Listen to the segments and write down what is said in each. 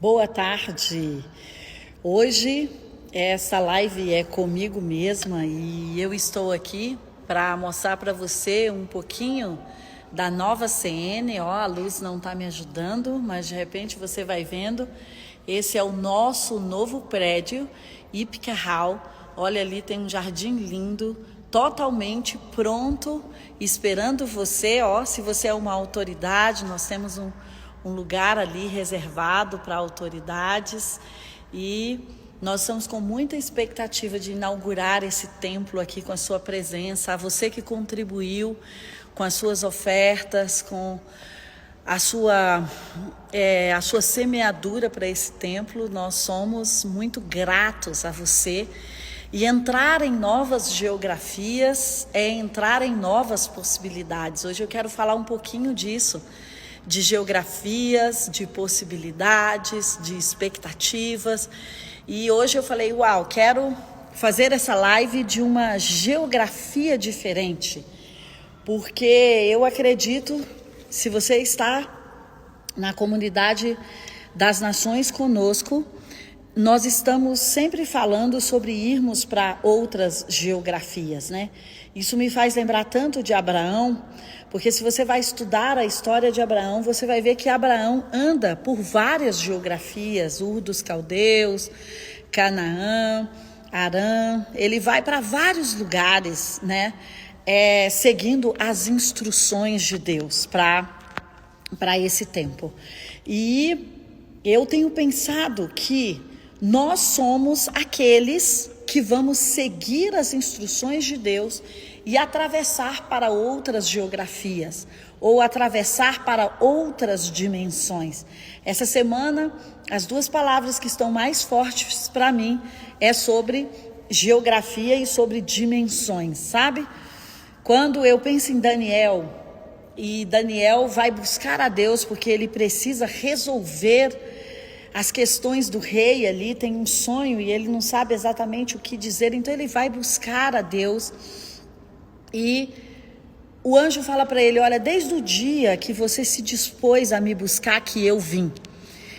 Boa tarde. Hoje essa live é comigo mesma e eu estou aqui para mostrar para você um pouquinho da nova CN. A luz não está me ajudando, mas de repente você vai vendo. Esse é o nosso novo prédio, Ípica Hall. Olha ali, tem um jardim lindo, totalmente pronto, esperando você. Se você é uma autoridade, nós temos um lugar ali reservado para autoridades e nós estamos com muita expectativa de inaugurar esse templo aqui com a sua presença. A você que contribuiu com as suas ofertas, com a sua semeadura para esse templo, nós somos muito gratos a você. E entrar em novas geografias é entrar em novas possibilidades. Hoje eu quero falar um pouquinho disso, de geografias, de possibilidades, de expectativas. E hoje eu falei, quero fazer essa live de uma geografia diferente, porque eu acredito, se você está na comunidade das nações conosco, nós estamos sempre falando sobre irmos para outras geografias, né? Isso me faz lembrar tanto de Abraão, porque se você vai estudar a história de Abraão, você vai ver que Abraão anda por várias geografias, Ur dos Caldeus, Canaã, Harã, ele vai para vários lugares, né? Seguindo as instruções de Deus para esse tempo. E eu tenho pensado que nós somos aqueles que vamos seguir as instruções de Deus e atravessar para outras geografias ou atravessar para outras dimensões. Essa semana, as duas palavras que estão mais fortes para mim é sobre geografia e sobre dimensões, sabe? Quando eu penso em Daniel, e Daniel vai buscar a Deus porque ele precisa resolver as questões do rei ali, tem um sonho e ele não sabe exatamente o que dizer, então ele vai buscar a Deus e o anjo fala para ele, olha, desde o dia que você se dispôs a me buscar que eu vim.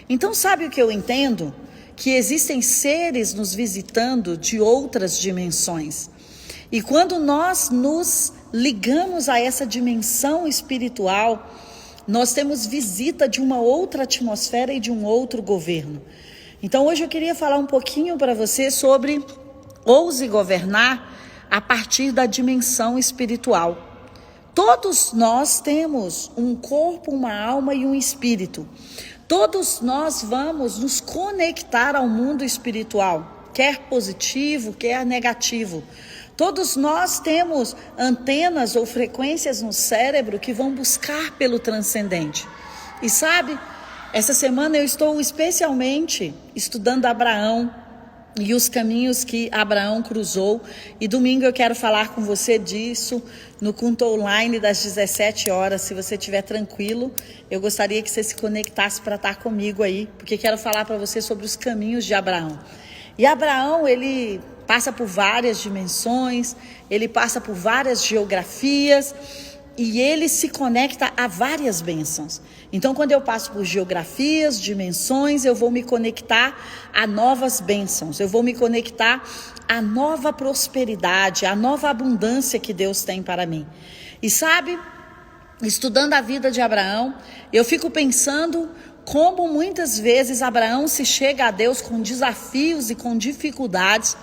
Então sabe o que eu entendo? Que existem seres nos visitando de outras dimensões. E quando nós nos ligamos a essa dimensão espiritual, nós temos visita de uma outra atmosfera e de um outro governo. Então hoje eu queria falar um pouquinho para você sobre ouse governar a partir da dimensão espiritual. Todos nós temos um corpo, uma alma e um espírito. Todos nós vamos nos conectar ao mundo espiritual, quer positivo, quer negativo. Todos nós temos antenas ou frequências no cérebro que vão buscar pelo transcendente. E sabe, essa semana eu estou especialmente estudando Abraão e os caminhos que Abraão cruzou. E domingo eu quero falar com você disso no culto online das 17 horas. Se você estiver tranquilo, eu gostaria que você se conectasse para estar comigo aí, porque quero falar para você sobre os caminhos de Abraão. E Abraão, ele passa por várias dimensões, ele passa por várias geografias e ele se conecta a várias bênçãos. Então, quando eu passo por geografias, dimensões, eu vou me conectar a novas bênçãos, eu vou me conectar a nova prosperidade, a nova abundância que Deus tem para mim. E sabe, estudando a vida de Abraão, eu fico pensando como muitas vezes Abraão se chega a Deus com desafios e com dificuldades,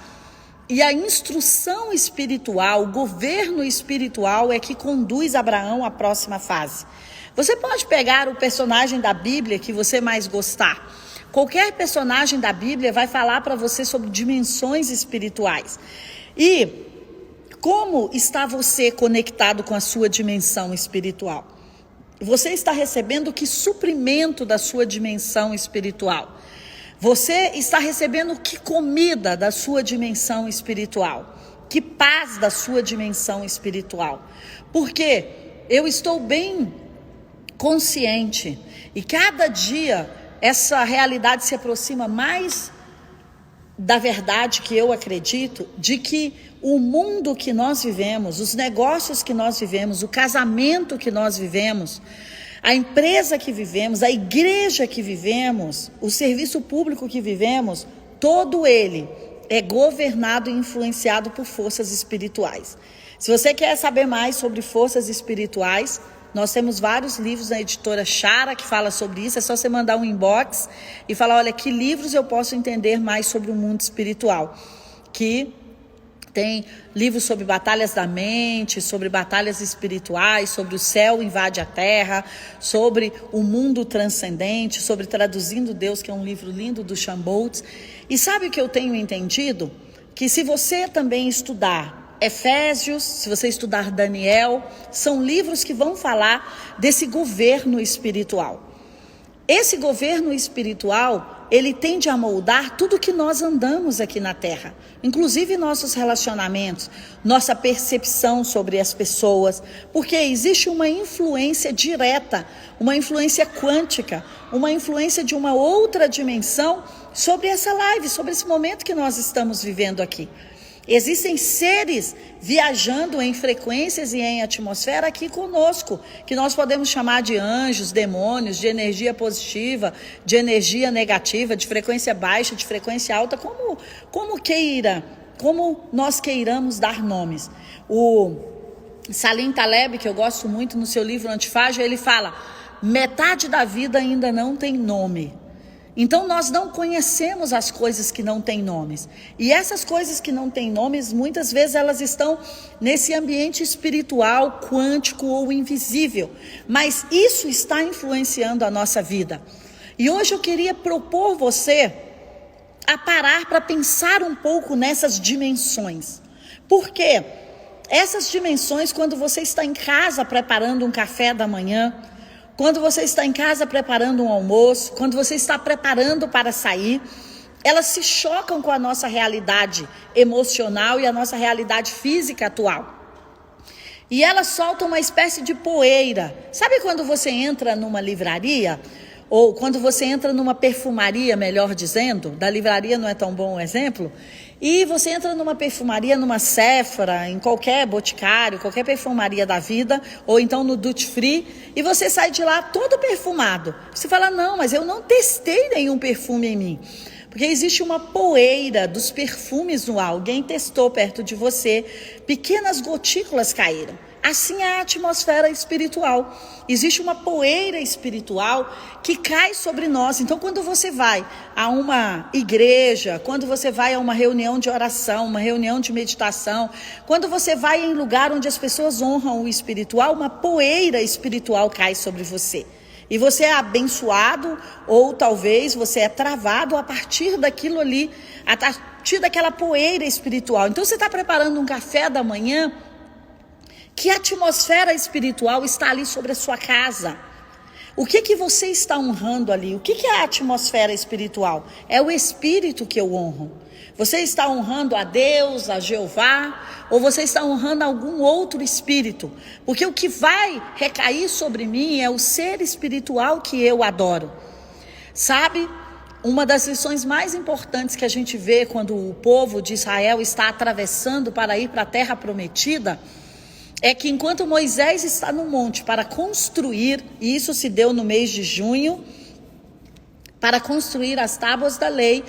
e a instrução espiritual, o governo espiritual é que conduz Abraão à próxima fase. Você pode pegar o personagem da Bíblia que você mais gostar. Qualquer personagem da Bíblia vai falar para você sobre dimensões espirituais. E como está você conectado com a sua dimensão espiritual? Você está recebendo que suprimento da sua dimensão espiritual? Você está recebendo que comida da sua dimensão espiritual? Que paz da sua dimensão espiritual? Porque eu estou bem consciente e cada dia essa realidade se aproxima mais da verdade que eu acredito, de que o mundo que nós vivemos, os negócios que nós vivemos, o casamento que nós vivemos, A empresa que vivemos, a igreja que vivemos, o serviço público que vivemos, todo ele é governado e influenciado por forças espirituais. Se você quer saber mais sobre forças espirituais, nós temos vários livros na editora Chara que fala sobre isso. É só você mandar um inbox e falar, olha, que livros eu posso entender mais sobre o mundo espiritual. Que tem livros sobre batalhas da mente, sobre batalhas espirituais, sobre o céu invade a terra, sobre o mundo transcendente, sobre Traduzindo Deus, que é um livro lindo do Chamboltz. E sabe o que eu tenho entendido? Que se você também estudar Efésios, se você estudar Daniel, são livros que vão falar desse governo espiritual. Esse governo espiritual, ele tende a moldar tudo que nós andamos aqui na Terra, inclusive nossos relacionamentos, nossa percepção sobre as pessoas, porque existe uma influência direta, uma influência quântica, uma influência de uma outra dimensão sobre essa live, sobre esse momento que nós estamos vivendo aqui. Existem seres viajando em frequências e em atmosfera aqui conosco, que nós podemos chamar de anjos, demônios, de energia positiva, de energia negativa, de frequência baixa, de frequência alta, como nós queiramos dar nomes. O Salim Taleb, que eu gosto muito, no seu livro Antifrágil, ele fala, metade da vida ainda não tem nome. Então nós não conhecemos as coisas que não têm nomes. E essas coisas que não têm nomes, muitas vezes elas estão nesse ambiente espiritual, quântico ou invisível. Mas isso está influenciando a nossa vida. E hoje eu queria propor você a parar para pensar um pouco nessas dimensões. Por quê? Essas dimensões, quando você está em casa preparando um café da manhã, quando você está em casa preparando um almoço, quando você está preparando para sair, elas se chocam com a nossa realidade emocional e a nossa realidade física atual. E elas soltam uma espécie de poeira. Sabe quando você entra numa livraria, ou quando você entra numa perfumaria, melhor dizendo, da livraria não é tão bom o exemplo, e você entra numa perfumaria, numa Sephora, em qualquer boticário, qualquer perfumaria da vida, ou então no Duty Free, e você sai de lá todo perfumado. Você fala, não, mas eu não testei nenhum perfume em mim. Porque existe uma poeira dos perfumes no ar. Alguém testou perto de você, pequenas gotículas caíram. Assim é a atmosfera espiritual. Existe uma poeira espiritual que cai sobre nós. Então, quando você vai a uma igreja, quando você vai a uma reunião de oração, uma reunião de meditação, quando você vai em lugar onde as pessoas honram o espiritual, uma poeira espiritual cai sobre você. E você é abençoado, ou talvez você é travado a partir daquilo ali, a partir daquela poeira espiritual. Então, você está preparando um café da manhã. Que atmosfera espiritual está ali sobre a sua casa? O que você está honrando ali? O que é a atmosfera espiritual? É o espírito que eu honro. Você está honrando a Deus, a Jeová, ou você está honrando algum outro espírito? Porque o que vai recair sobre mim é o ser espiritual que eu adoro. Sabe? Uma das lições mais importantes que a gente vê quando o povo de Israel está atravessando para ir para a terra prometida, é que enquanto Moisés está no monte para construir, e isso se deu no mês de junho, para construir as tábuas da lei,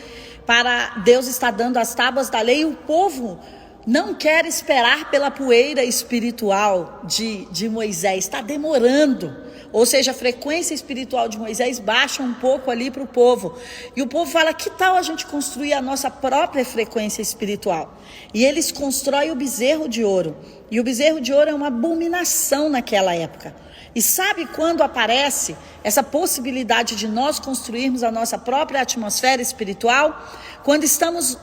Deus está dando as tábuas da lei, e o povo não quer esperar pela poeira espiritual de Moisés, está demorando. Ou seja, a frequência espiritual de Moisés baixa um pouco ali para o povo. E o povo fala, que tal a gente construir a nossa própria frequência espiritual? E eles constroem o bezerro de ouro. E o bezerro de ouro é uma abominação naquela época. E sabe quando aparece essa possibilidade de nós construirmos a nossa própria atmosfera espiritual? Quando estamos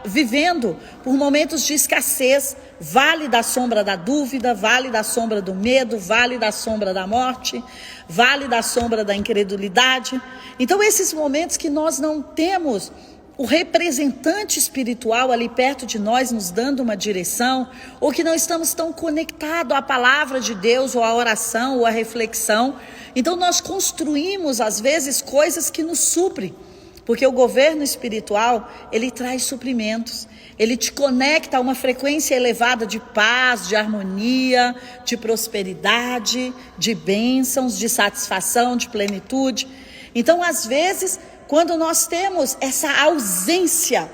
vivendo por momentos de escassez, vale da sombra da dúvida, vale da sombra do medo, vale da sombra da morte, vale da sombra da incredulidade. Então, esses momentos que nós não temos o representante espiritual ali perto de nós nos dando uma direção, ou que não estamos tão conectados à palavra de Deus, ou à oração, ou à reflexão, então nós construímos às vezes coisas que nos suprem. Porque o governo espiritual, ele traz suprimentos. Ele te conecta a uma frequência elevada de paz, de harmonia, de prosperidade, de bênçãos, de satisfação, de plenitude. Então, às vezes, quando nós temos essa ausência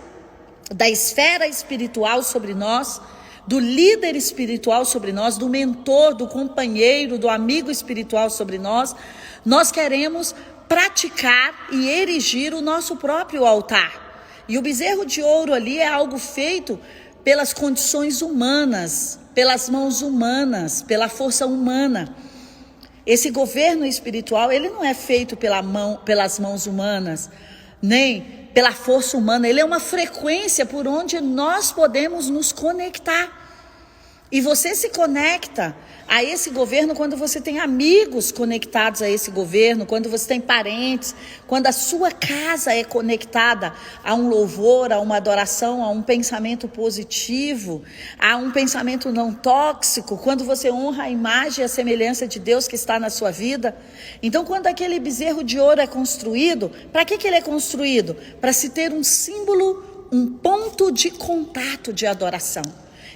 da esfera espiritual sobre nós, do líder espiritual sobre nós, do mentor, do companheiro, do amigo espiritual sobre nós, nós queremos praticar e erigir o nosso próprio altar. E o bezerro de ouro ali é algo feito pelas condições humanas, pelas mãos humanas, pela força humana. Esse governo espiritual, ele não é feito pelas mãos humanas, nem pela força humana. Ele é uma frequência por onde nós podemos nos conectar. E você se conecta a esse governo quando você tem amigos conectados a esse governo, quando você tem parentes, quando a sua casa é conectada a um louvor, a uma adoração, a um pensamento positivo, a um pensamento não tóxico, quando você honra a imagem e a semelhança de Deus que está na sua vida. Então, quando aquele bezerro de ouro é construído, para que ele é construído? Para se ter um símbolo, um ponto de contato de adoração.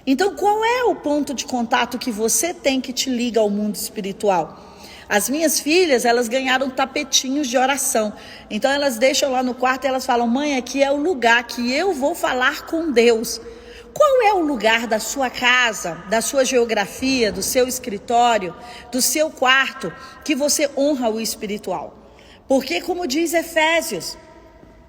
Então, qual é o ponto de contato que você tem que te liga ao mundo espiritual? As minhas filhas, elas ganharam tapetinhos de oração. Então, elas deixam lá no quarto e elas falam: mãe, aqui é o lugar que eu vou falar com Deus. Qual é o lugar da sua casa, da sua geografia, do seu escritório, do seu quarto, que você honra o espiritual? Porque, como diz Efésios,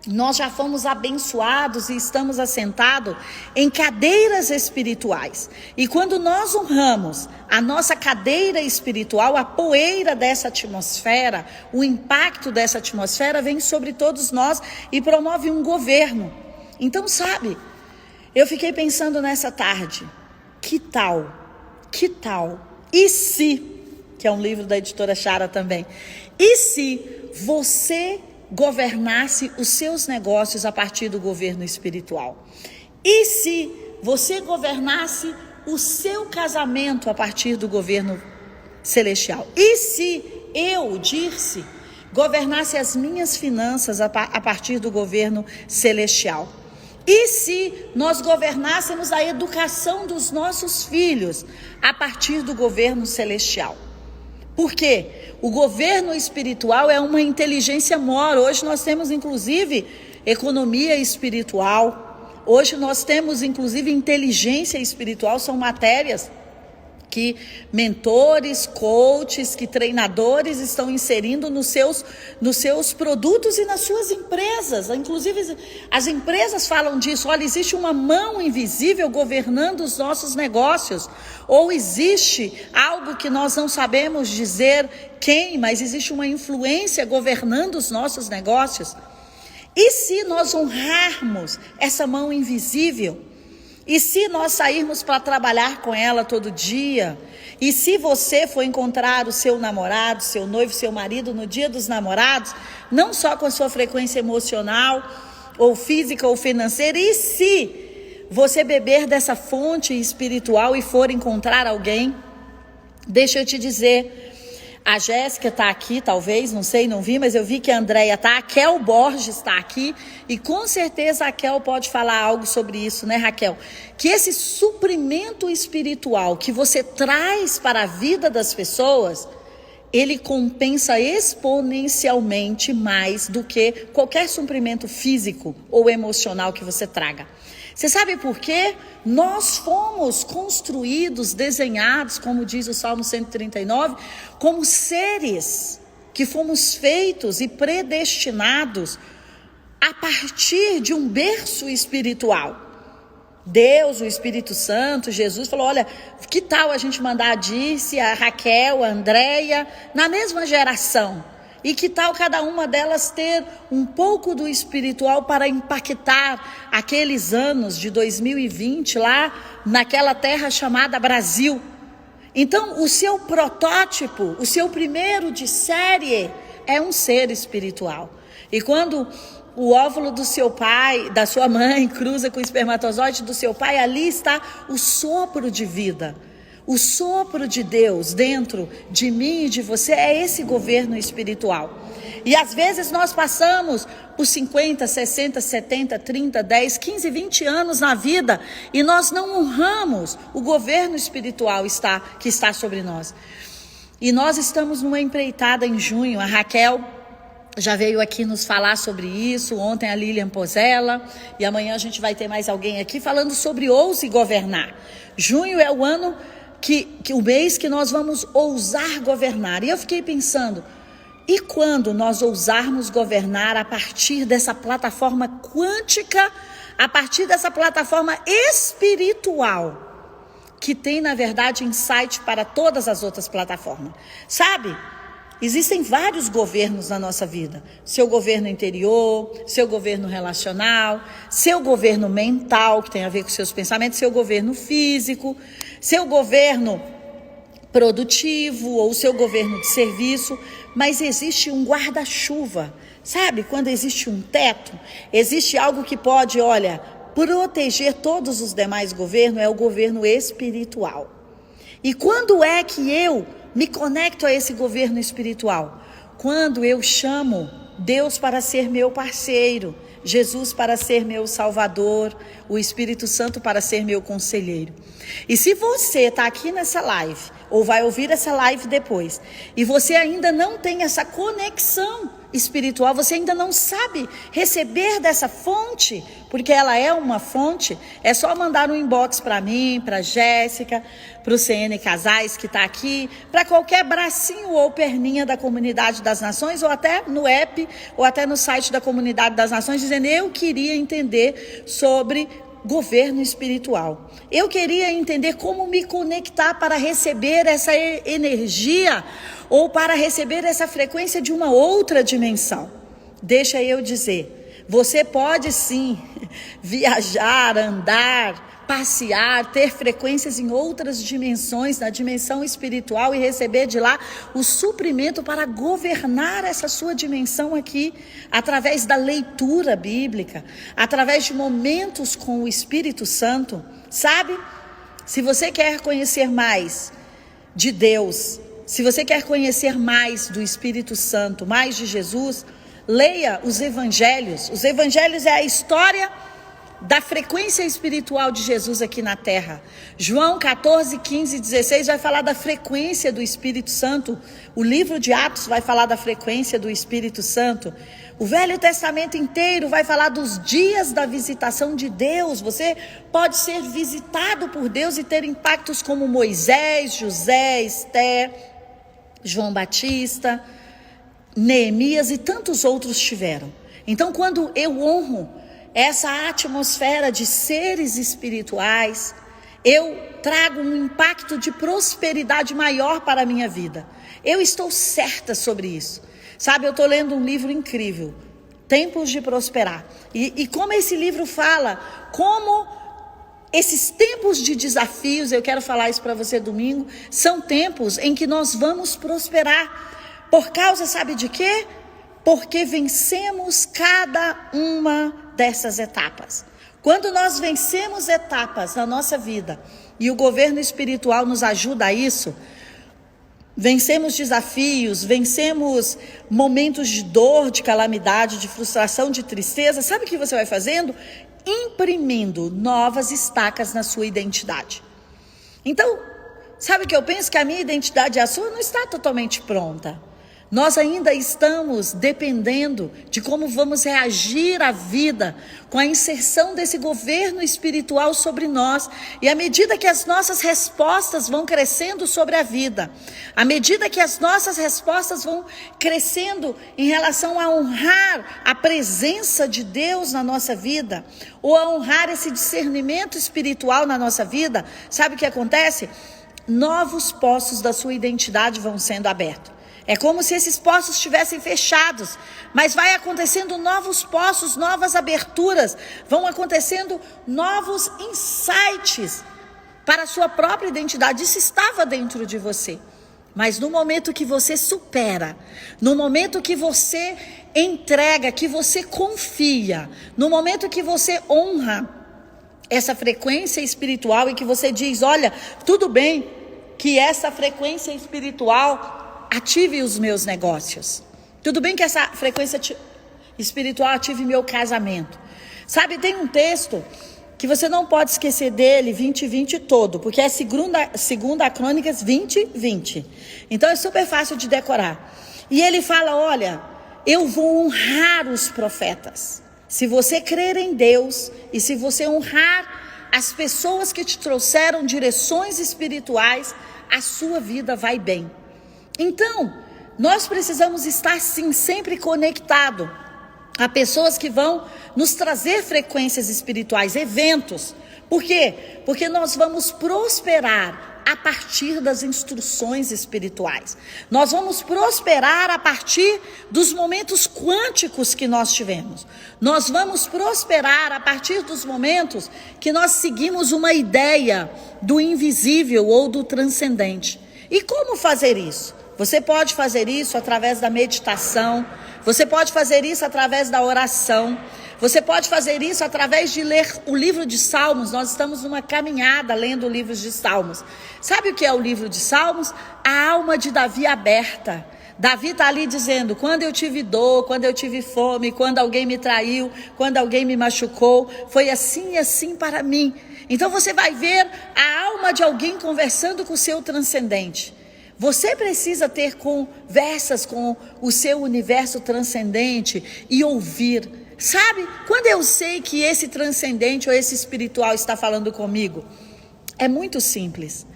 nós já fomos abençoados e estamos assentados em cadeiras espirituais. E quando nós honramos a nossa cadeira espiritual, a poeira dessa atmosfera, o impacto dessa atmosfera vem sobre todos nós e promove um governo. Então, sabe, eu fiquei pensando nessa tarde, que tal, e se, que é um livro da editora Chara também, e se você governasse os seus negócios a partir do governo espiritual? E se você governasse o seu casamento a partir do governo celestial? E se eu, Dirce, governasse as minhas finanças a partir do governo celestial? E se nós governássemos a educação dos nossos filhos a partir do governo celestial? Por quê? O governo espiritual é uma inteligência maior. Hoje nós temos, inclusive, economia espiritual. Hoje nós temos, inclusive, inteligência espiritual. São matérias que mentores, coaches, que treinadores estão inserindo nos seus produtos e nas suas empresas. Inclusive, as empresas falam disso. Olha, existe uma mão invisível governando os nossos negócios. Ou existe algo que nós não sabemos dizer quem, mas existe uma influência governando os nossos negócios. E se nós honrarmos essa mão invisível? E se nós sairmos para trabalhar com ela todo dia? E se você for encontrar o seu namorado, seu noivo, seu marido no dia dos namorados, não só com a sua frequência emocional, ou física, ou financeira, e se você beber dessa fonte espiritual e for encontrar alguém? Deixa eu te dizer, a Jéssica está aqui, talvez, não sei, não vi, mas eu vi que a Andréia está, a Kel Borges está aqui, e com certeza a Kel pode falar algo sobre isso, né, Raquel? Que esse suprimento espiritual que você traz para a vida das pessoas, ele compensa exponencialmente mais do que qualquer suprimento físico ou emocional que você traga. Você sabe por quê? Nós fomos construídos, desenhados, como diz o Salmo 139, como seres que fomos feitos e predestinados a partir de um berço espiritual. Deus, o Espírito Santo, Jesus falou: olha, que tal a gente mandar a Dirce, a Raquel, a Andréia na mesma geração? E que tal cada uma delas ter um pouco do espiritual para impactar aqueles anos de 2020 lá naquela terra chamada Brasil? Então, o seu protótipo, o seu primeiro de série é um ser espiritual. E quando o óvulo do seu pai, da sua mãe, cruza com o espermatozoide do seu pai, ali está o sopro de vida. O sopro de Deus dentro de mim e de você é esse governo espiritual. E às vezes nós passamos por 50, 60, 70, 30, 10, 15, 20 anos na vida e nós não honramos o governo espiritual que está sobre nós. E nós estamos numa empreitada em junho. A Raquel já veio aqui nos falar sobre isso, ontem a Lilian Pozella, e amanhã a gente vai ter mais alguém aqui falando sobre ouse governar. Junho é o ano, o mês que nós vamos ousar governar. E eu fiquei pensando, e quando nós ousarmos governar a partir dessa plataforma quântica, a partir dessa plataforma espiritual, que tem na verdade insight para todas as outras plataformas, sabe? Existem vários governos na nossa vida. Seu governo interior, seu governo relacional, seu governo mental, que tem a ver com seus pensamentos, seu governo físico, seu governo produtivo ou seu governo de serviço. Mas existe um guarda-chuva, sabe? Quando existe um teto, existe algo que pode, proteger todos os demais governos, é o governo espiritual. E quando é que eu me conecto a esse governo espiritual? Quando eu chamo Deus para ser meu parceiro, Jesus para ser meu salvador, o Espírito Santo para ser meu conselheiro. E se você está aqui nessa live, ou vai ouvir essa live depois, e você ainda não tem essa conexão espiritual, você ainda não sabe receber dessa fonte, porque ela é uma fonte, é só mandar um inbox para mim, para Jéssica, para o CN Casais que está aqui, para qualquer bracinho ou perninha da Comunidade das Nações, ou até no app, ou até no site da Comunidade das Nações, dizendo: eu queria entender sobre governo espiritual. Eu queria entender como me conectar para receber essa energia ou para receber essa frequência de uma outra dimensão. Deixa eu dizer, você pode sim viajar, andar, passear, ter frequências em outras dimensões, na dimensão espiritual, e receber de lá o suprimento para governar essa sua dimensão aqui, através da leitura bíblica, através de momentos com o Espírito Santo, sabe? Se você quer conhecer mais de Deus, se você quer conhecer mais do Espírito Santo, mais de Jesus, leia os evangelhos. Os evangelhos é a história da frequência espiritual de Jesus aqui na terra. João 14, 15 e 16 vai falar da frequência do Espírito Santo. O livro de Atos vai falar da frequência do Espírito Santo. O Velho Testamento inteiro vai falar dos dias da visitação de Deus. Você pode ser visitado por Deus e ter impactos como Moisés, José, Esther, João Batista, Neemias e tantos outros tiveram. Então, quando eu honro essa atmosfera de seres espirituais, eu trago um impacto de prosperidade maior para a minha vida. Eu estou certa sobre isso. Sabe, eu estou lendo um livro incrível, Tempos de Prosperar. E como esse livro fala, como esses tempos de desafios, eu quero falar isso para você domingo, são tempos em que nós vamos prosperar. Por causa, sabe de quê? Porque vencemos cada uma dessas etapas. Quando nós vencemos etapas na nossa vida, e o governo espiritual nos ajuda a isso, vencemos desafios, vencemos momentos de dor, de calamidade, de frustração, de tristeza. Sabe o que você vai fazendo? Imprimindo novas estacas na sua identidade. Então, sabe o que eu penso? Que a minha identidade e a sua não está totalmente pronta. Nós ainda estamos dependendo de como vamos reagir à vida com a inserção desse governo espiritual sobre nós. E à medida que as nossas respostas vão crescendo sobre a vida, à medida que as nossas respostas vão crescendo em relação a honrar a presença de Deus na nossa vida, ou a honrar esse discernimento espiritual na nossa vida, sabe o que acontece? Novos poços da sua identidade vão sendo abertos. É como se esses poços estivessem fechados, mas vai acontecendo novos poços, novas aberturas, vão acontecendo novos insights para a sua própria identidade. Isso estava dentro de você, mas no momento que você supera, no momento que você entrega, que você confia, no momento que você honra essa frequência espiritual e que você diz: olha, tudo bem que essa frequência espiritual ative os meus negócios. Tudo bem que essa frequência espiritual ative meu casamento. Sabe, tem um texto que você não pode esquecer dele, 20:20 todo, porque é segunda Crônicas 20:20. Então é super fácil de decorar. E ele fala, olha, eu vou honrar os profetas. Se você crer em Deus e se você honrar as pessoas que te trouxeram direções espirituais, a sua vida vai bem. Então, nós precisamos estar sim sempre conectado a pessoas que vão nos trazer frequências espirituais, eventos. Por quê? Porque nós vamos prosperar a partir das instruções espirituais. Nós vamos prosperar a partir dos momentos quânticos que nós tivemos. Nós vamos prosperar a partir dos momentos que nós seguimos uma ideia do invisível ou do transcendente. E como fazer isso? Você pode fazer isso através da meditação, você pode fazer isso através da oração, você pode fazer isso através de ler o livro de Salmos. Nós estamos numa caminhada lendo o livro de Salmos. Sabe o que é o livro de Salmos? A alma de Davi aberta. Davi está ali dizendo, quando eu tive dor, quando eu tive fome, quando alguém me traiu, quando alguém me machucou, foi assim e assim para mim. Então você vai ver a alma de alguém conversando com o seu transcendente. Você precisa ter conversas com o seu universo transcendente e ouvir. Sabe, quando eu sei que esse transcendente ou esse espiritual está falando comigo, é muito simples.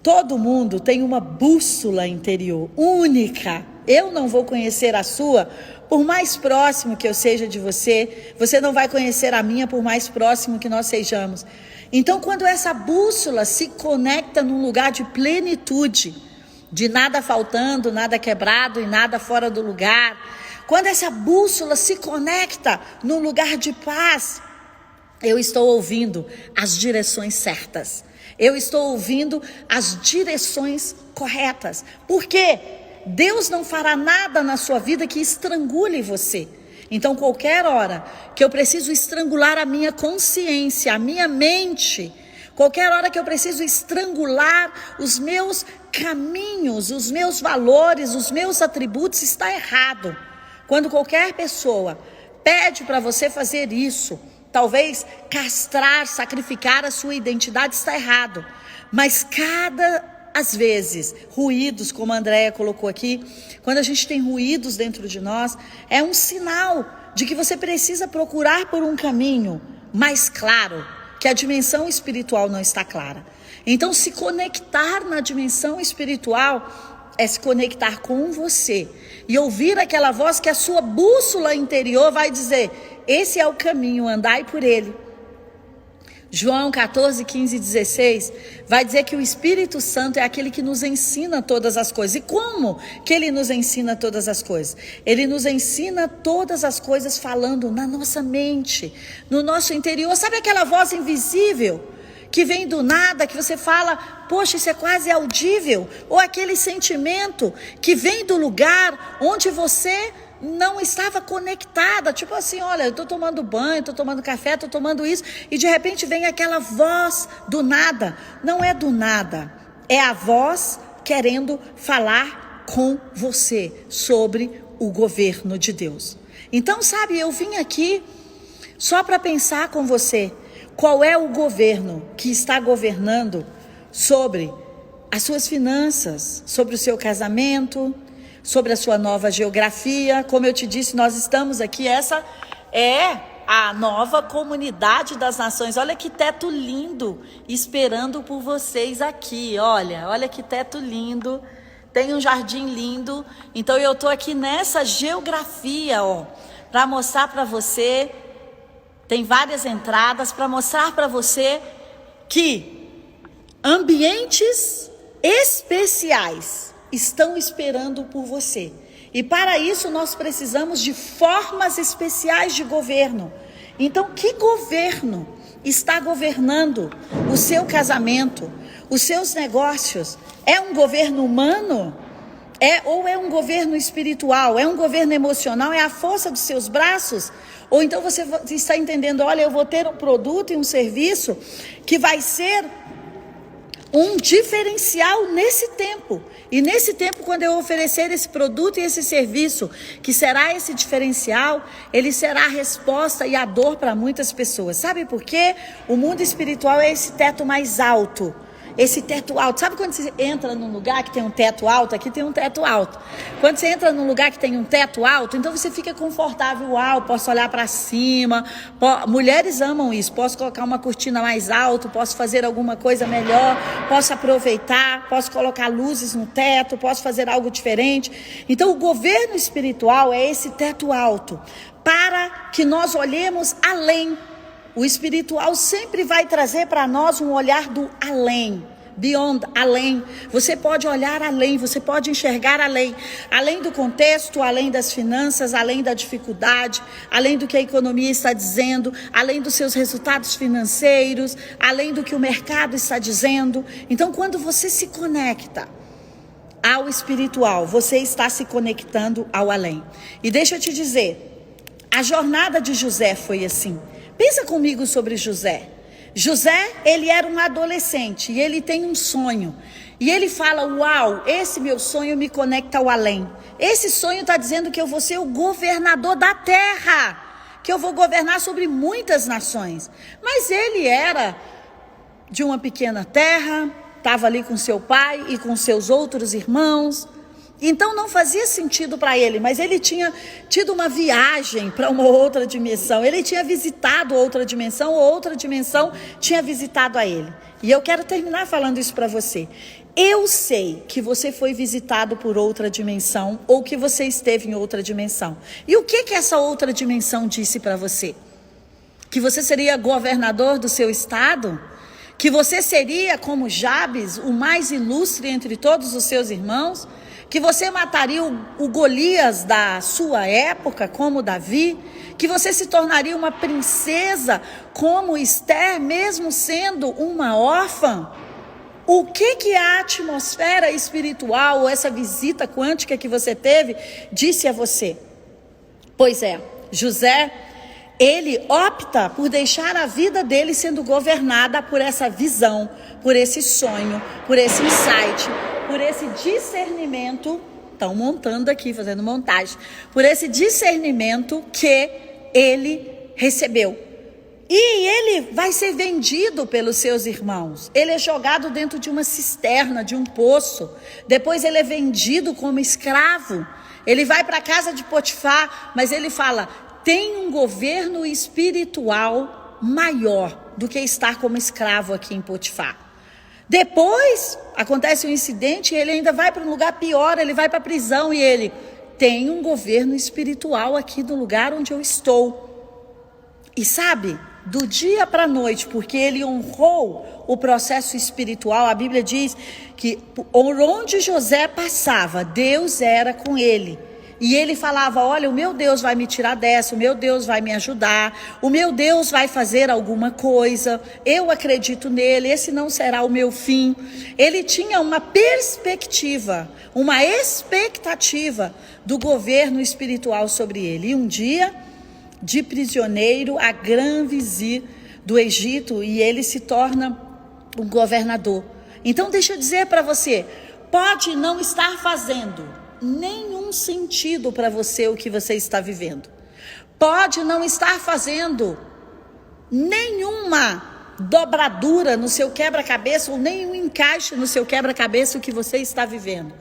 Todo mundo tem uma bússola interior única. Eu não vou conhecer a sua, por mais próximo que eu seja de você. Você não vai conhecer a minha, por mais próximo que nós sejamos. Então, quando essa bússola se conecta num lugar de plenitude, de nada faltando, nada quebrado e nada fora do lugar, quando essa bússola se conecta num lugar de paz, eu estou ouvindo as direções certas. Eu estou ouvindo as direções corretas. Por quê? Deus não fará nada na sua vida que estrangule você. Então, qualquer hora que eu preciso estrangular a minha consciência, a minha mente, qualquer hora que eu preciso estrangular os meus caminhos, os meus valores, os meus atributos, está errado. Quando qualquer pessoa pede para você fazer isso, talvez castrar, sacrificar a sua identidade, está errado. Mas às vezes, ruídos, como a Andréia colocou aqui, quando a gente tem ruídos dentro de nós, é um sinal de que você precisa procurar por um caminho mais claro, que a dimensão espiritual não está clara. Então, se conectar na dimensão espiritual é se conectar com você e ouvir aquela voz que a sua bússola interior vai dizer, esse é o caminho, andai por ele. João 14, 15 e 16 vai dizer que o Espírito Santo é aquele que nos ensina todas as coisas. E como que ele nos ensina todas as coisas? Ele nos ensina todas as coisas falando na nossa mente, no nosso interior. Sabe aquela voz invisível que vem do nada, que você fala, poxa, isso é quase audível? Ou aquele sentimento que vem do lugar onde você não estava conectada, tipo assim, olha, eu estou tomando banho, estou tomando café, estou tomando isso, e de repente vem aquela voz do nada. Não é do nada, é a voz querendo falar com você sobre o governo de Deus. Então, sabe, eu vim aqui só para pensar com você, qual é o governo que está governando sobre as suas finanças, sobre o seu casamento, sobre a sua nova geografia. Como eu te disse, nós estamos aqui, essa é a nova comunidade das nações. Olha que teto lindo, esperando por vocês aqui, olha que teto lindo, tem um jardim lindo. Então eu estou aqui nessa geografia, para mostrar para você, tem várias entradas, para mostrar para você que ambientes especiais estão esperando por você. E para isso nós precisamos de formas especiais de governo. Então, que governo está governando o seu casamento, os seus negócios? É um governo humano? Ou é um governo espiritual? É um governo emocional? É a força dos seus braços? Ou então você está entendendo, olha, eu vou ter um produto e um serviço que vai ser um diferencial nesse tempo. E nesse tempo, quando eu oferecer esse produto e esse serviço, que será esse diferencial, ele será a resposta e a dor para muitas pessoas. Sabe por quê? O mundo espiritual é esse teto mais alto. Esse teto alto, sabe quando você entra num lugar que tem um teto alto? Aqui tem um teto alto. Quando você entra num lugar que tem um teto alto, então você fica confortável. Uau, posso olhar para cima. Mulheres amam isso. Posso colocar uma cortina mais alta, posso fazer alguma coisa melhor, posso aproveitar, posso colocar luzes no teto, posso fazer algo diferente. Então o governo espiritual é esse teto alto, para que nós olhemos além. O espiritual sempre vai trazer para nós um olhar do além, beyond, além. Você pode olhar além, você pode enxergar além. Além do contexto, além das finanças, além da dificuldade, além do que a economia está dizendo, além dos seus resultados financeiros, além do que o mercado está dizendo. Então, quando você se conecta ao espiritual, você está se conectando ao além. E deixa eu te dizer, a jornada de José foi assim. Pensa comigo sobre José. José, ele era um adolescente e ele tem um sonho. E ele fala, uau, esse meu sonho me conecta ao além. Esse sonho está dizendo que eu vou ser o governador da terra, que eu vou governar sobre muitas nações. Mas ele era de uma pequena terra, estava ali com seu pai e com seus outros irmãos. Então não fazia sentido para ele, mas ele tinha tido uma viagem para uma outra dimensão. Ele tinha visitado outra dimensão, ou outra dimensão tinha visitado a ele. E eu quero terminar falando isso para você. Eu sei que você foi visitado por outra dimensão, ou que você esteve em outra dimensão. E o que essa outra dimensão disse para você? Que você seria governador do seu estado? Que você seria, como Jabes, o mais ilustre entre todos os seus irmãos? Que você mataria o Golias da sua época, como Davi? Que você se tornaria uma princesa, como Esther, mesmo sendo uma órfã? O que a atmosfera espiritual, ou essa visita quântica que você teve, disse a você? Pois é, José, ele opta por deixar a vida dele sendo governada por essa visão, por esse sonho, por esse insight, por esse discernimento. Estão montando aqui, fazendo montagem. Por esse discernimento que ele recebeu. E ele vai ser vendido pelos seus irmãos. Ele é jogado dentro de uma cisterna, de um poço. Depois ele é vendido como escravo. Ele vai para a casa de Potifar, mas ele fala, tem um governo espiritual maior do que estar como escravo aqui em Potifar. Depois acontece um incidente e ele ainda vai para um lugar pior, ele vai para a prisão e ele tem um governo espiritual aqui no lugar onde eu estou. E sabe, do dia para a noite, porque ele honrou o processo espiritual, a Bíblia diz que onde José passava, Deus era com ele. E ele falava, olha, o meu Deus vai me tirar dessa, o meu Deus vai me ajudar, o meu Deus vai fazer alguma coisa, eu acredito nele, esse não será o meu fim. Ele tinha uma perspectiva, uma expectativa do governo espiritual sobre ele. E um dia, de prisioneiro a grã-vizir do Egito, e ele se torna um governador. Então deixa eu dizer para você, pode não estar fazendo nenhum sentido para você o que você está vivendo. Pode não estar fazendo nenhuma dobradura no seu quebra-cabeça ou nenhum encaixe no seu quebra-cabeça o que você está vivendo.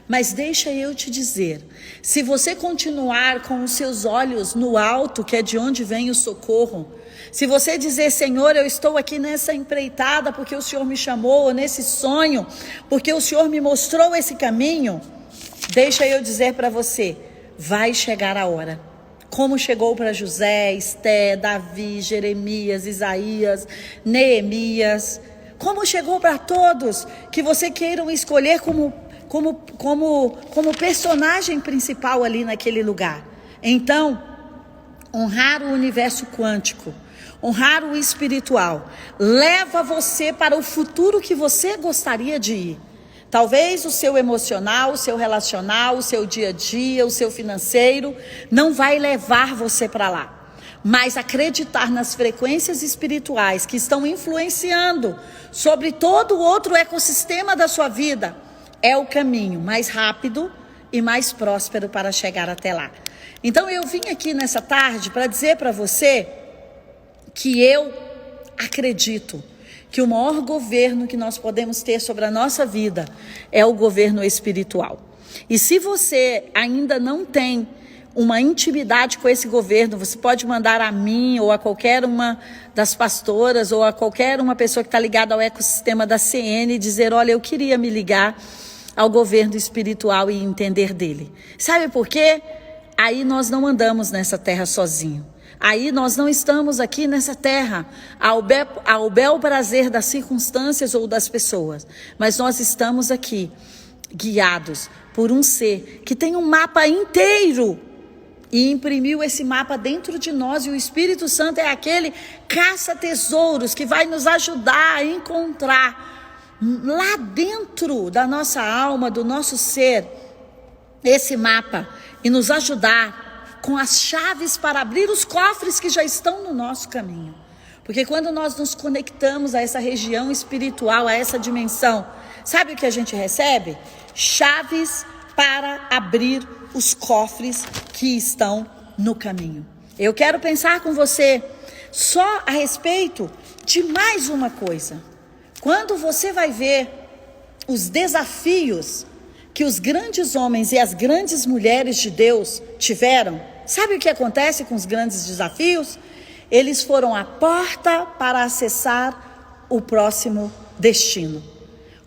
Mas deixa eu te dizer, se você continuar com os seus olhos no alto, que é de onde vem o socorro, se você dizer, Senhor, eu estou aqui nessa empreitada porque o Senhor me chamou, ou nesse sonho, porque o Senhor me mostrou esse caminho, deixa eu dizer para você, vai chegar a hora. Como chegou para José, Esté, Davi, Jeremias, Isaías, Neemias. Como chegou para todos que você queiram escolher como personagem principal ali naquele lugar. Então, honrar o universo quântico, honrar o espiritual, leva você para o futuro que você gostaria de ir. Talvez o seu emocional, o seu relacional, o seu dia a dia, o seu financeiro, não vai levar você para lá. Mas acreditar nas frequências espirituais que estão influenciando sobre todo o outro ecossistema da sua vida é o caminho mais rápido e mais próspero para chegar até lá. Então eu vim aqui nessa tarde para dizer para você que eu acredito que o maior governo que nós podemos ter sobre a nossa vida é o governo espiritual. E se você ainda não tem uma intimidade com esse governo, você pode mandar a mim ou a qualquer uma das pastoras ou a qualquer uma pessoa que está ligada ao ecossistema da CN e dizer, olha, eu queria me ligar ao governo espiritual e entender dele. Sabe por quê? Aí nós não andamos nessa terra sozinho. Aí nós não estamos aqui nessa terra ao bel prazer das circunstâncias ou das pessoas, mas nós estamos aqui guiados por um ser que tem um mapa inteiro e imprimiu esse mapa dentro de nós, e o Espírito Santo é aquele caça-tesouros que vai nos ajudar a encontrar lá dentro da nossa alma, do nosso ser, esse mapa e nos ajudar com as chaves para abrir os cofres que já estão no nosso caminho. Porque quando nós nos conectamos a essa região espiritual, a essa dimensão, sabe o que a gente recebe? Chaves para abrir os cofres que estão no caminho. Eu quero pensar com você só a respeito de mais uma coisa. Quando você vai ver os desafios que os grandes homens e as grandes mulheres de Deus tiveram, sabe o que acontece com os grandes desafios? Eles foram a porta para acessar o próximo destino.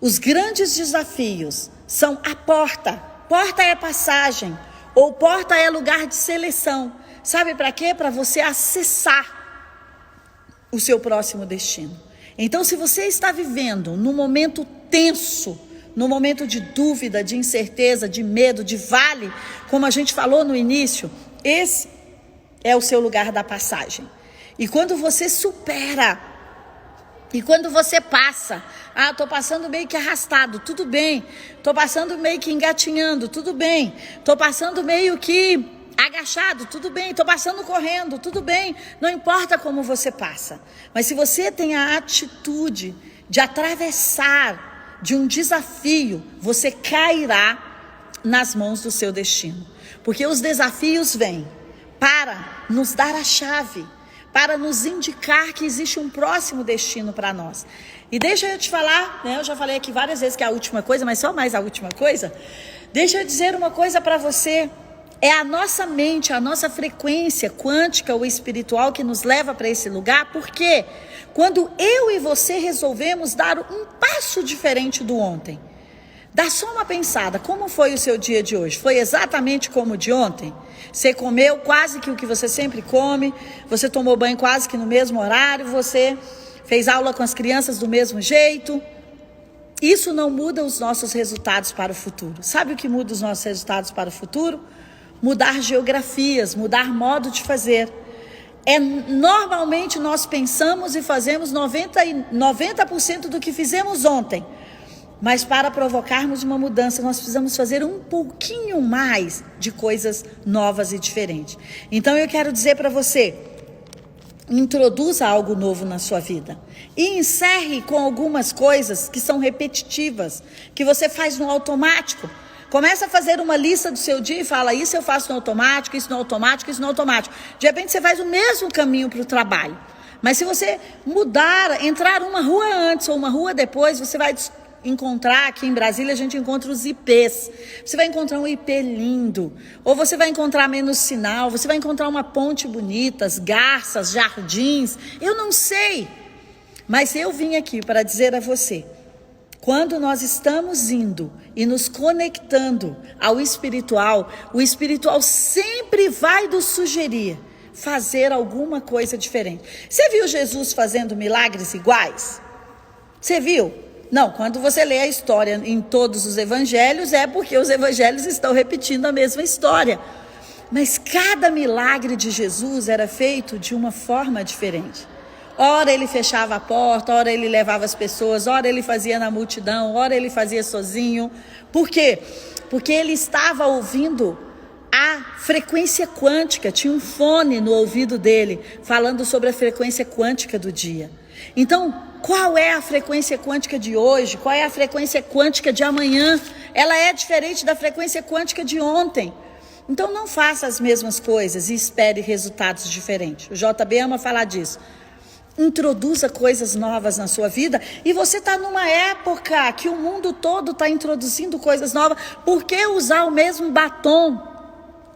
Os grandes desafios são a porta. Porta é passagem, ou porta é lugar de seleção. Sabe para quê? Para você acessar o seu próximo destino. Então, se você está vivendo num momento tenso, num momento de dúvida, de incerteza, de medo, de vale, como a gente falou no início, esse é o seu lugar da passagem. E quando você supera, e quando você passa, estou passando meio que arrastado, tudo bem. Estou passando meio que engatinhando, tudo bem. Estou passando meio que agachado, tudo bem. Estou passando correndo, tudo bem. Não importa como você passa. Mas se você tem a atitude de atravessar de um desafio, você cairá nas mãos do seu destino. Porque os desafios vêm para nos dar a chave, para nos indicar que existe um próximo destino para nós. E deixa eu te falar, né? Eu já falei aqui várias vezes que é a última coisa, mas só mais a última coisa. Deixa eu dizer uma coisa para você. É a nossa mente, a nossa frequência quântica ou espiritual que nos leva para esse lugar. Porque quando eu e você resolvemos dar um passo diferente do ontem, dá só uma pensada, como foi o seu dia de hoje? Foi exatamente como o de ontem? Você comeu quase que o que você sempre come, você tomou banho quase que no mesmo horário, você fez aula com as crianças do mesmo jeito. Isso não muda os nossos resultados para o futuro. Sabe o que muda os nossos resultados para o futuro? Mudar geografias, mudar modo de fazer. Normalmente nós pensamos e fazemos 90% do que fizemos ontem. Mas para provocarmos uma mudança, nós precisamos fazer um pouquinho mais de coisas novas e diferentes. Então eu quero dizer para você, introduza algo novo na sua vida. E encerre com algumas coisas que são repetitivas, que você faz no automático. Começa a fazer uma lista do seu dia e fala, isso eu faço no automático, isso no automático, isso no automático. De repente você faz o mesmo caminho para o trabalho. Mas se você mudar, entrar uma rua antes ou uma rua depois, você vai encontrar, aqui em Brasília a gente encontra os IPs. Você vai encontrar um IP lindo, ou você vai encontrar menos sinal, você vai encontrar uma ponte bonita, as garças, jardins, eu não sei. Mas eu vim aqui para dizer a você, quando nós estamos indo e nos conectando ao espiritual, o espiritual sempre vai nos sugerir fazer alguma coisa diferente. Você viu Jesus fazendo milagres iguais? Você viu? Não, quando você lê a história em todos os evangelhos, é porque os evangelhos estão repetindo a mesma história. Mas cada milagre de Jesus era feito de uma forma diferente. Ora ele fechava a porta, ora ele levava as pessoas, ora ele fazia na multidão, ora ele fazia sozinho. Por quê? Porque ele estava ouvindo a frequência quântica. Tinha um fone no ouvido dele falando sobre a frequência quântica do dia. Então, qual é a frequência quântica de hoje? Qual é a frequência quântica de amanhã? Ela é diferente da frequência quântica de ontem. Então, não faça as mesmas coisas e espere resultados diferentes. O JB ama falar disso. Introduza coisas novas na sua vida, e você está numa época que o mundo todo está introduzindo coisas novas. Por que usar o mesmo batom?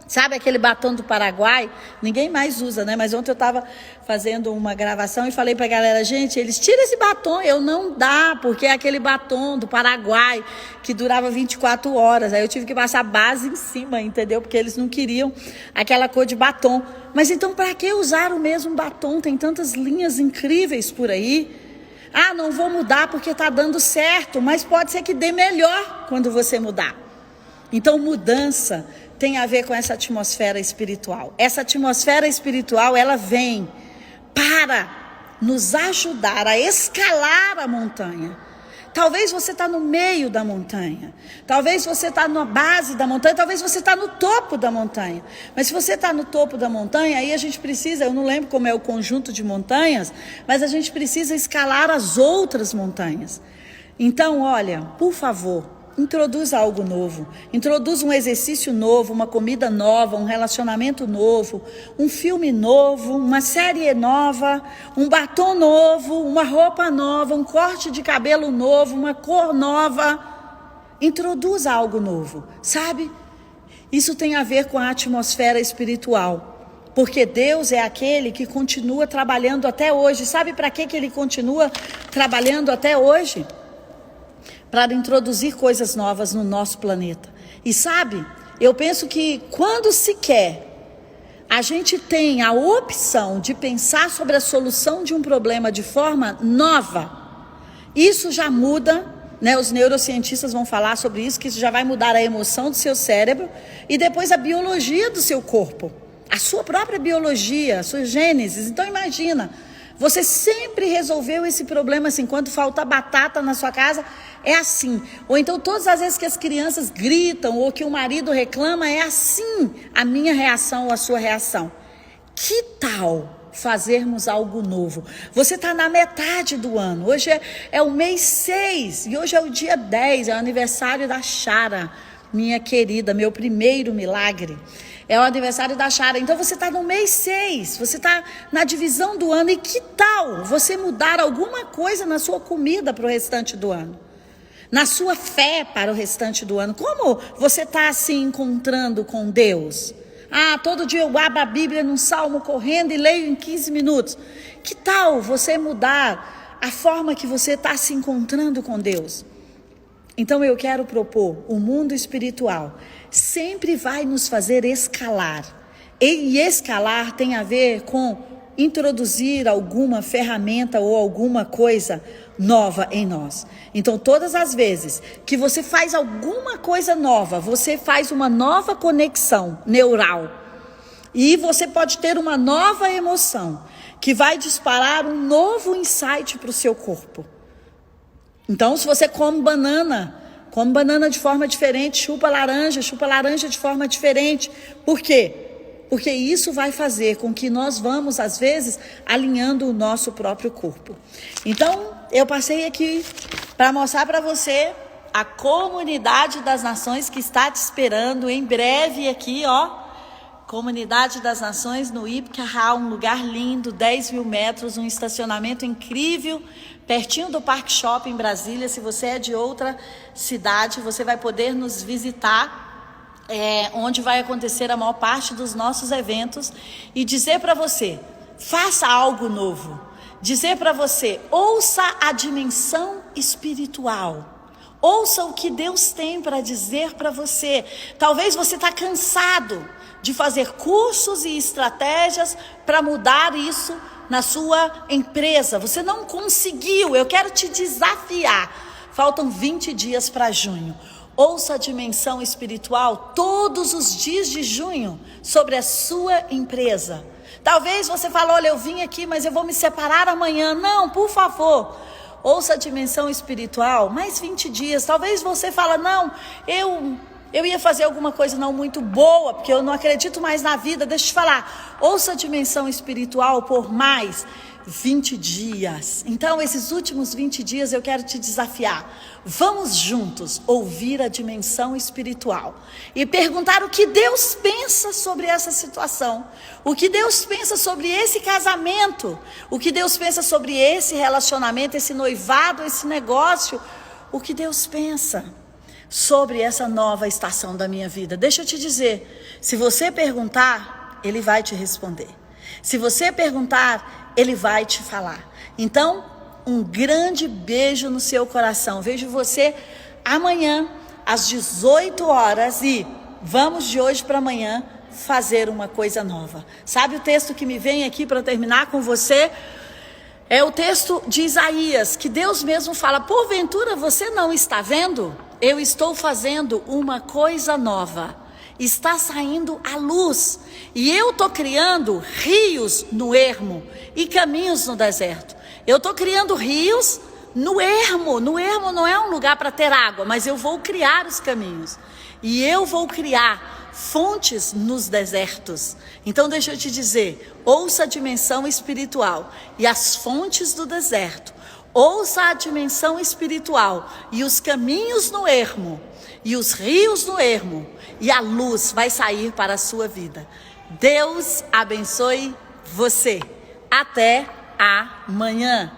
Sabe aquele batom do Paraguai? Ninguém mais usa, né? Mas ontem eu estava fazendo uma gravação e falei para a galera, gente, eles tiram esse batom. Eu não dá, porque é aquele batom do Paraguai que durava 24 horas. Aí eu tive que passar base em cima, entendeu? Porque eles não queriam aquela cor de batom. Mas então, para que usar o mesmo batom? Tem tantas linhas incríveis por aí. Ah, não vou mudar porque está dando certo. Mas pode ser que dê melhor quando você mudar. Então, mudança tem a ver com essa atmosfera espiritual. Essa atmosfera espiritual, ela vem para nos ajudar a escalar a montanha. Talvez você está no meio da montanha, talvez você está na base da montanha, talvez você está no topo da montanha. Mas se você está no topo da montanha, aí a gente precisa, eu não lembro como é o conjunto de montanhas, mas a gente precisa escalar as outras montanhas. Então, olha, por favor, introduza algo novo, introduza um exercício novo, uma comida nova, um relacionamento novo, um filme novo, uma série nova, um batom novo, uma roupa nova, um corte de cabelo novo, uma cor nova. Introduza algo novo, sabe? Isso tem a ver com a atmosfera espiritual, porque Deus é aquele que continua trabalhando até hoje. Sabe para que Ele continua trabalhando até hoje? Para introduzir coisas novas no nosso planeta. E sabe, eu penso que quando sequer a gente tem a opção de pensar sobre a solução de um problema de forma nova, isso já muda, né? Os neurocientistas vão falar sobre isso, que isso já vai mudar a emoção do seu cérebro e depois a biologia do seu corpo, a sua própria biologia, a sua gênese. Então imagina, você sempre resolveu esse problema assim, quando falta batata na sua casa, é assim. Ou então todas as vezes que as crianças gritam ou que o marido reclama, é assim a minha reação ou a sua reação. Que tal fazermos algo novo? Você está na metade do ano, hoje é o mês 6 e hoje é o dia 10, é o aniversário da Chara, minha querida, meu primeiro milagre. É o aniversário da Chara. Então você está no mês 6, você está na divisão do ano. E que tal você mudar alguma coisa na sua comida para o restante do ano? Na sua fé para o restante do ano? Como você está se encontrando com Deus? Ah, todo dia eu abro a Bíblia num salmo correndo e leio em 15 minutos. Que tal você mudar a forma que você está se encontrando com Deus? Então eu quero propor, o mundo espiritual sempre vai nos fazer escalar. E escalar tem a ver com introduzir alguma ferramenta ou alguma coisa nova em nós. Então todas as vezes que você faz alguma coisa nova, você faz uma nova conexão neural. E você pode ter uma nova emoção que vai disparar um novo insight para o seu corpo. Então, se você come banana de forma diferente, chupa laranja de forma diferente. Por quê? Porque isso vai fazer com que nós vamos, às vezes, alinhando o nosso próprio corpo. Então, eu passei aqui para mostrar para você a comunidade das nações que está te esperando em breve aqui, ó. Comunidade das Nações no Ipcará, um lugar lindo, 10 mil metros, um estacionamento incrível, pertinho do Parque Shopping em Brasília. Se você é de outra cidade, você vai poder nos visitar, onde vai acontecer a maior parte dos nossos eventos, e dizer para você, faça algo novo. Dizer para você, ouça a dimensão espiritual. Ouça o que Deus tem para dizer para você. Talvez você está cansado de fazer cursos e estratégias para mudar isso na sua empresa. Você não conseguiu. Eu quero te desafiar. Faltam 20 dias para junho. Ouça a dimensão espiritual todos os dias de junho sobre a sua empresa. Talvez você fale, olha, eu vim aqui, mas eu vou me separar amanhã. Não, por favor. Ouça a dimensão espiritual, mais 20 dias. Talvez você fale, não, eu eu ia fazer alguma coisa não muito boa, porque eu não acredito mais na vida. Deixa eu te falar, ouça a dimensão espiritual por mais 20 dias. Então, esses últimos 20 dias eu quero te desafiar. Vamos juntos ouvir a dimensão espiritual e perguntar o que Deus pensa sobre essa situação, o que Deus pensa sobre esse casamento, o que Deus pensa sobre esse relacionamento, esse noivado, esse negócio, o que Deus pensa sobre essa nova estação da minha vida. Deixa eu te dizer, se você perguntar, Ele vai te responder. Se você perguntar, Ele vai te falar. Então, um grande beijo no seu coração. Vejo você amanhã às 18 horas e vamos de hoje para amanhã fazer uma coisa nova. Sabe o texto que me vem aqui para terminar com você? É o texto de Isaías, que Deus mesmo fala: porventura você não está vendo? Eu estou fazendo uma coisa nova. Está saindo a luz. E eu estou criando rios no ermo e caminhos no deserto. Eu estou criando rios no ermo. No ermo não é um lugar para ter água, mas eu vou criar os caminhos. E eu vou criar fontes nos desertos. Então deixa eu te dizer, ouça a dimensão espiritual e as fontes do deserto. Ouça a dimensão espiritual e os caminhos no ermo e os rios no ermo, e a luz vai sair para a sua vida. Deus abençoe você. Até amanhã.